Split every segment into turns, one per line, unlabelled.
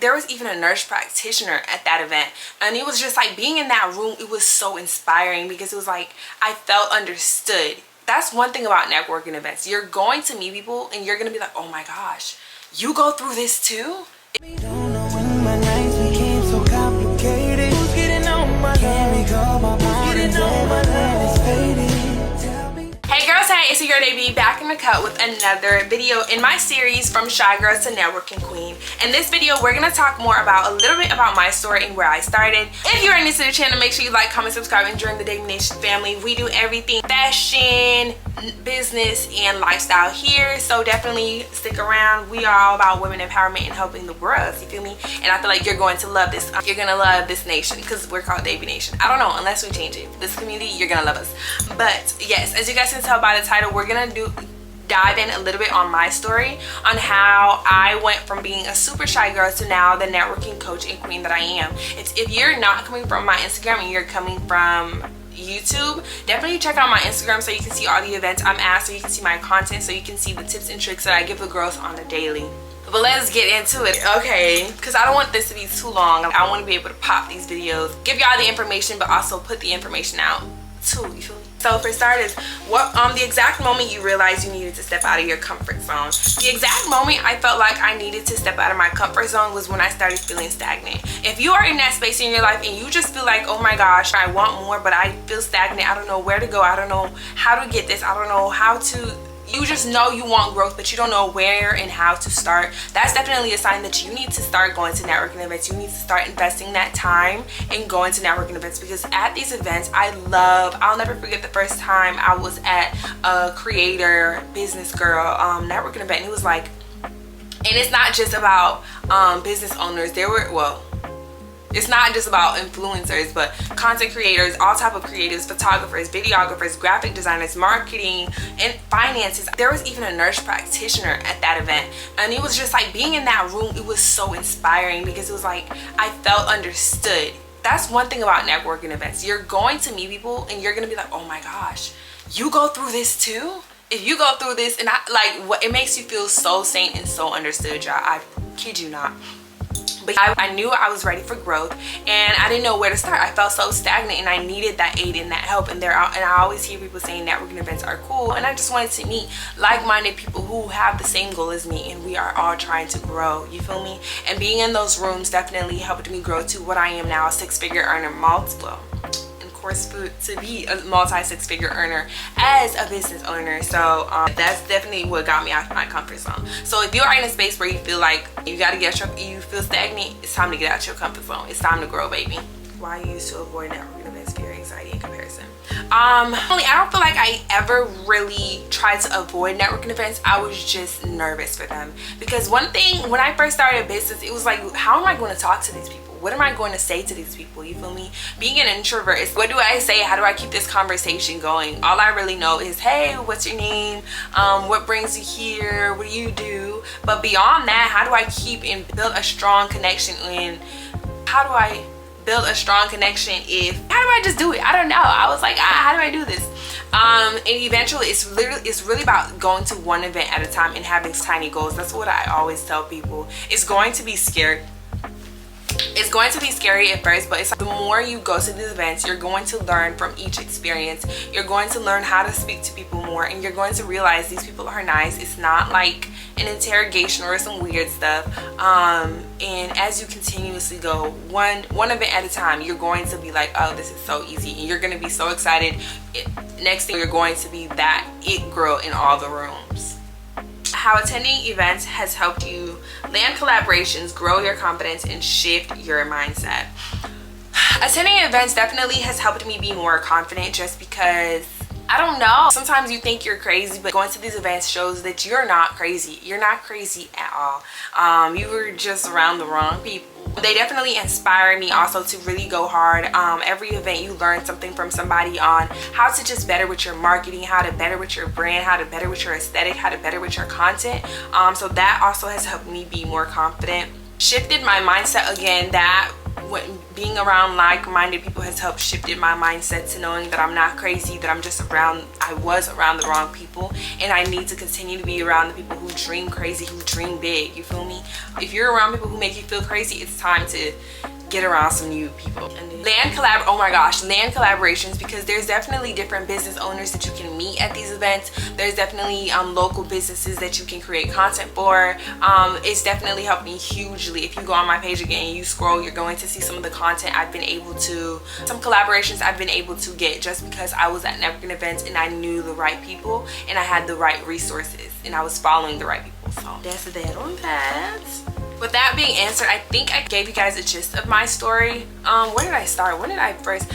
There was even a nurse practitioner at that event, and it was just like being in that room, it was so inspiring because it was like I felt understood. That's one thing about networking events. You're going to meet people and you're gonna be like, oh my gosh, you go through this too? Don't know when my nights became so complicated. Who's getting on my Hey girls, hey, it's your Day back in the cut with another video in my series From Shy Girl to Networking Queen. In this video, we're gonna talk more about a little bit about my story and where I started. If you're new to the channel, make sure you like, comment, subscribe, and join the Day Nation family. We do everything fashion, business, and lifestyle here, so definitely stick around. We are all about women empowerment and helping the world, you feel me? And I feel like you're going to love this. You're gonna love this nation because we're called Day Nation. I don't know, unless we change it. This community, you're gonna love us. But yes, as you guys can tell by the title, we're gonna dive in a little bit on my story on how I went from being a super shy girl to now the networking coach and queen that I am. If you're not coming from my Instagram and you're coming from YouTube, definitely check out my Instagram so you can see all the events I'm at, so you can see my content, so you can see the tips and tricks that I give the girls on the daily. But let's get into it, okay? Because I don't want this to be too long. I want to be able to pop these videos, give y'all the information, but also put the information out too, you feel me? So for starters, the exact moment you realized you needed to step out of your comfort zone. The exact moment I felt like I needed to step out of my comfort zone was when I started feeling stagnant. If you are in that space in your life and you just feel like, oh my gosh, I want more, but I feel stagnant, I don't know where to go, I don't know how to get this, I don't know how to, you just know you want growth, but you don't know where and how to start, that's definitely a sign that you need to start going to networking events. You need to start investing that time and going to networking events, because at these events, I'll never forget the first time I was at a creator, business girl, networking event, and it was like, and it's not just about business owners. It's not just about influencers, but content creators, all type of creatives, photographers, videographers, graphic designers, marketing, and finances. There was even a nurse practitioner at that event, and it was just like being in that room, it was so inspiring because it was like I felt understood. That's one thing about networking events. You're going to meet people and you're gonna be like, oh my gosh, you go through this too? If you go through this, and it makes you feel so sane and so understood, y'all. I kid you not. But I knew I was ready for growth and I didn't know where to start. I felt so stagnant and I needed that aid and that help, and I always hear people saying networking events are cool, and I just wanted to meet like-minded people who have the same goal as me, and we are all trying to grow, you feel me? And being in those rooms definitely helped me grow to what I am now, a six-figure earner, to be a multi-six-figure earner as a business owner. So that's definitely what got me out of my comfort zone. So if you are in a space where you feel like you feel stagnant, it's time to get out your comfort zone. It's time to grow, baby. Why you used to avoid networking events? Fear, anxiety, and comparison. I don't feel like I ever really tried to avoid networking events. I was just nervous for them, because one thing when I first started a business, it was like, how am I going to talk to these people? What am I going to say to these people? You feel me? Being an introvert is, what do I say? How do I keep this conversation going? All I really know is, hey, what's your name? What brings you here? What do you do? But beyond that, how do I keep and build a strong connection? And how do I build a strong connection how do I just do it? I don't know. I was like, how do I do this? And eventually it's really about going to one event at a time and having tiny goals. That's what I always tell people. It's going to be scary. It's going to be scary at first, but it's like the more you go to these events, you're going to learn from each experience. You're going to learn how to speak to people more, and you're going to realize these people are nice. It's not like an interrogation or some weird stuff. And as you continuously go one event at a time, you're going to be like, oh, this is so easy, and you're going to be so excited. Next thing, you're going to be that it girl in all the rooms. How attending events has helped you land collaborations, grow your confidence, and shift your mindset. Attending events definitely has helped me be more confident, just because, I don't know, sometimes you think you're crazy, but going to these events shows that you're not crazy. You're not crazy at all. You were just around the wrong people. They definitely inspire me also to really go hard. Every event you learn something from somebody on how to just better with your marketing, how to better with your brand, how to better with your aesthetic, how to better with your content. So that also has helped me be more confident. Shifted my mindset again. That being around like-minded people has helped shifted my mindset to knowing that I'm not crazy, that I was around the wrong people, and I need to continue to be around the people who dream crazy, who dream big. You feel me? If you're around people who make you feel crazy, it's time to get around some new people. And oh my gosh, land collaborations, because there's definitely different business owners that you can meet at these events. There's definitely local businesses that you can create content for. It's definitely helped me hugely. If you go on my page again and you scroll, you're going to see some of the content some collaborations I've been able to get just because I was at networking events and I knew the right people and I had the right resources and I was following the right people. So that's that on that. With that being answered, I think I gave you guys a gist of my story. Where did I start? When did I first?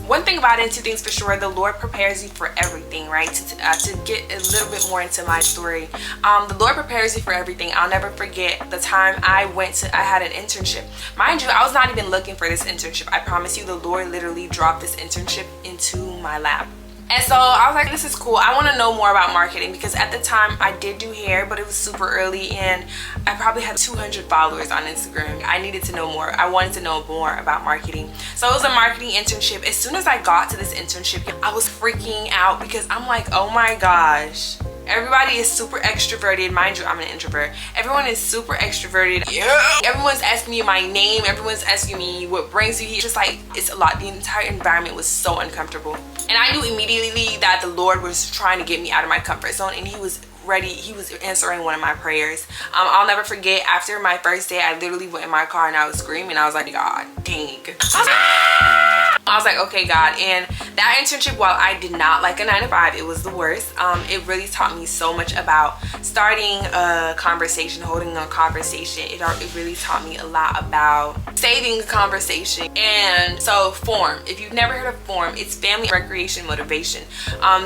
One thing about it, and two things for sure, the Lord prepares you for everything, right? To get a little bit more into my story, the Lord prepares you for everything. I'll never forget the time I had an internship. Mind you, I was not even looking for this internship. I promise you, the Lord literally dropped this internship into my lap. And so I was like, this is cool. I want to know more about marketing, because at the time I did do hair, but it was super early and I probably had 200 followers on Instagram. I needed to know more. I wanted to know more about marketing. So it was a marketing internship. As soon as I got to this internship, I was freaking out because I'm like, oh my gosh. Everybody is super extroverted. Mind you, I'm an introvert. Everyone is super extroverted. Yeah. Everyone's asking me my name. Everyone's asking me what brings you here. Just like, it's a lot. The entire environment was so uncomfortable. And I knew immediately that the Lord was trying to get me out of my comfort zone, and he was ready. He was answering one of my prayers. I'll never forget, after my first day, I literally went in my car and I was screaming. I was like, God dang. I was like, okay, God. And that internship, while I did not like a 9-to-5, it was the worst. It really taught me so much about starting a conversation, holding a conversation. It really taught me a lot about saving the conversation. And so FORM, if you've never heard of FORM, it's Family Recreation Motivation.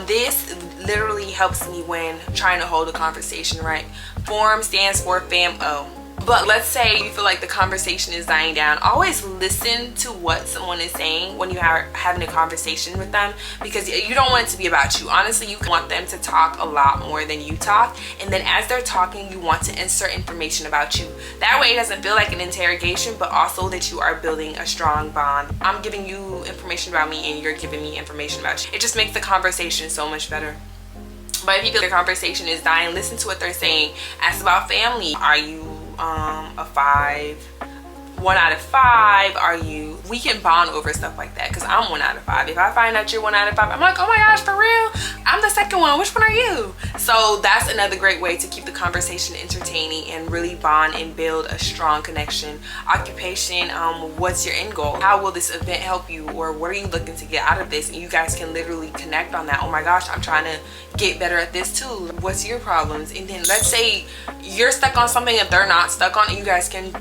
This literally helps me when trying to hold a conversation, right? FORM stands for FAMO. But let's say you feel like the conversation is dying down. Always listen to what someone is saying when you are having a conversation with them, because you don't want it to be about you. Honestly, you want them to talk a lot more than you talk. And then as they're talking, you want to insert information about you. That way it doesn't feel like an interrogation, but also that you are building a strong bond. I'm giving you information about me and you're giving me information about you. It just makes the conversation so much better. But if you feel the conversation is dying, listen to what they're saying. Ask about family. Are you a 5, 1 out of 5? We can bond over stuff like that, because I'm 1 out of 5. If I find out you're 1 out of 5, I'm like, oh my gosh, for real? I'm the second one. Which one are you? So that's another great way to keep the conversation entertaining and really bond and build a strong connection. Occupation, what's your end goal? How will this event help you? Or what are you looking to get out of this? And you guys can literally connect on that. Oh my gosh, I'm trying to get better at this too. What's your problems? And then let's say you're stuck on something that they're not stuck on, and you guys can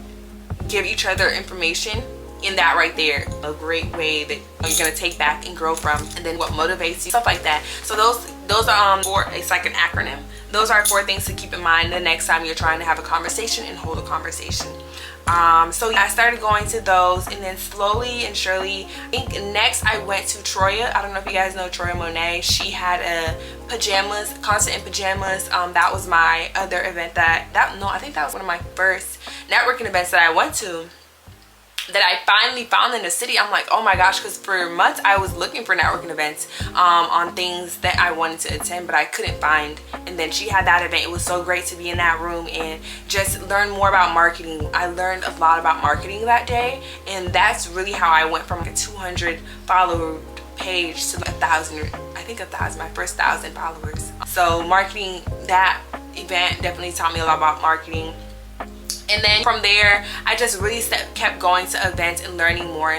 give each other information in that right there. A great way that you're gonna take back and grow from. And then what motivates you, stuff like that. So those are it's like an acronym. Those are 4 things to keep in mind the next time you're trying to have a conversation and hold a conversation. So yeah, I started going to those, and then slowly and surely, I think next I went to Troya. I don't know if you guys know Troya Monet. She had a pajamas, concert in pajamas. That was my other event I think that was one of my first networking events that I went to, that I finally found in the city. I'm like, oh my gosh, because for months I was looking for networking events on things that I wanted to attend, but I couldn't find. And then she had that event. It was so great to be in that room and just learn more about marketing. I learned a lot about marketing that day, and that's really how I went from like a 200 follower page to 1,000. I think 1,000, my first 1,000 followers. So marketing, that event definitely taught me a lot about marketing. And then from there, I just really kept going to events and learning more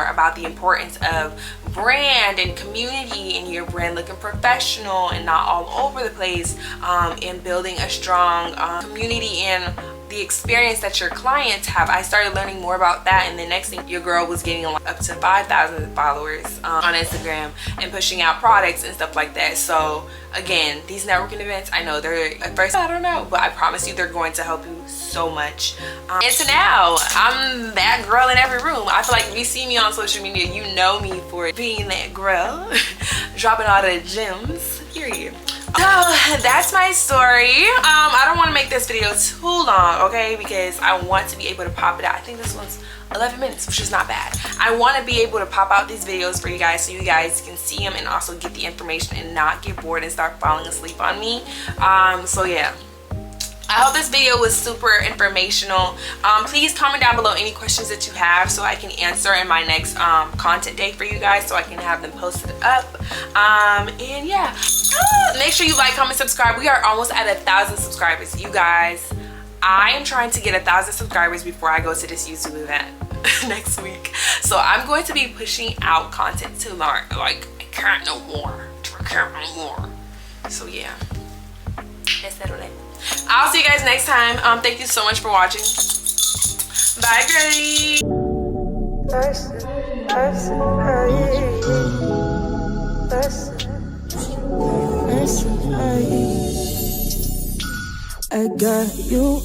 about the importance of brand and community, and your brand looking professional and not all over the place, and building a strong community and the experience that your clients have. I started learning more about that, and the next thing, your girl was getting up to 5,000 followers on Instagram and pushing out products and stuff like that. So again, these networking events, I know they're at first, I don't know, but I promise you they're going to help you so much. And so now I'm that girl in every room. I feel like if you see me on social media, you know me for being that girl dropping all the gems, period. So that's my story. I don't want to make this video too long, okay, because I want to be able to pop it out. I think this one's 11 minutes, which is not bad. I want to be able to pop out these videos for you guys so you guys can see them and also get the information and not get bored and start falling asleep on me. So yeah, I hope this video was super informational. Please comment down below any questions that you have so I can answer in my next content day for you guys, so I can have them posted up. And yeah, make sure you like, comment, subscribe. We are almost at 1,000 subscribers, you guys. I am trying to get 1,000 subscribers before I go to this YouTube event next week. So I'm going to be pushing out content to learn. Like, I can't no more. I can't no more. So yeah, let's settle it. I'll see you guys next time. Thank you so much for watching. Bye, girlie.
I got you